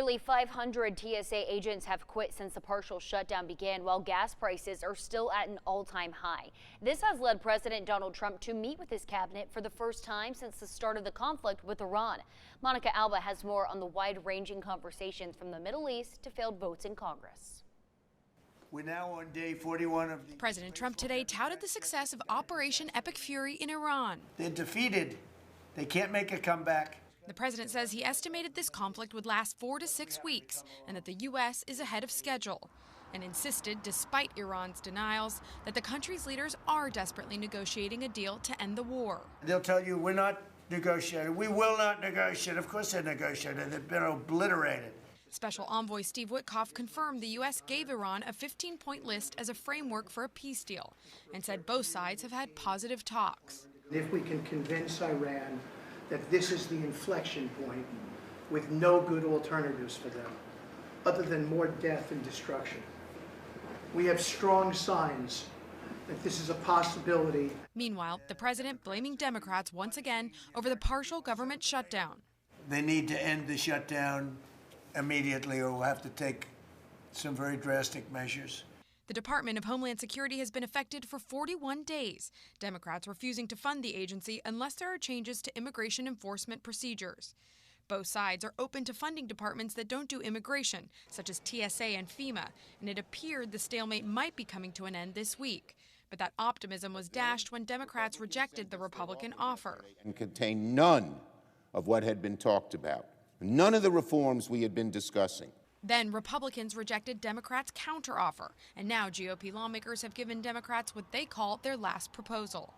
Nearly 500 TSA agents have quit since the partial shutdown began, while gas prices are still at an all-time high. This has led President Donald Trump to meet with his cabinet for the first time since the start of the conflict with Iran. Monica Alba has more on the wide-ranging conversations from the Middle East to failed votes in Congress. We're now on day 41 of the... President Trump today touted the success of Operation Epic Fury in Iran. They're defeated. They can't make a comeback. The president says he estimated this conflict would last 4 to 6 weeks and that the U.S. is ahead of schedule, and insisted, despite Iran's denials, that the country's leaders are desperately negotiating a deal to end the war. They'll tell you we're not negotiating. We will not negotiate. Of course they're negotiating. They've been obliterated. Special Envoy Steve Witkoff confirmed the U.S. gave Iran a 15-point list as a framework for a peace deal and said both sides have had positive talks. If we can convince Iran that this is the inflection point with no good alternatives for them, other than more death and destruction. We have strong signs that this is a possibility. Meanwhile, the president blaming Democrats once again over the partial government shutdown. They need to end the shutdown immediately, or we'll have to take some very drastic measures. The Department of Homeland Security has been affected for 41 days, Democrats refusing to fund the agency unless there are changes to immigration enforcement procedures. Both sides are open to funding departments that don't do immigration, such as TSA and FEMA, and it appeared the stalemate might be coming to an end this week. But that optimism was dashed when Democrats rejected the Republican offer. And contain none of what had been talked about, none of the reforms we had been discussing. Then Republicans rejected Democrats' counteroffer, and now GOP lawmakers have given Democrats what they call their last proposal.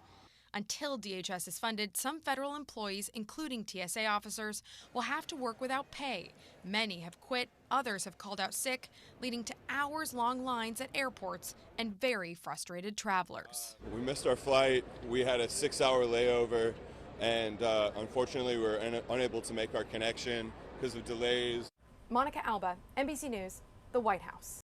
Until DHS is funded, some federal employees, including TSA officers, will have to work without pay. Many have quit, others have called out sick, leading to hours-long lines at airports and very frustrated travelers. We missed our flight. We had a 6-hour layover, and unfortunately we were unable to make our connection because of delays. Monica Alba, NBC News, the White House.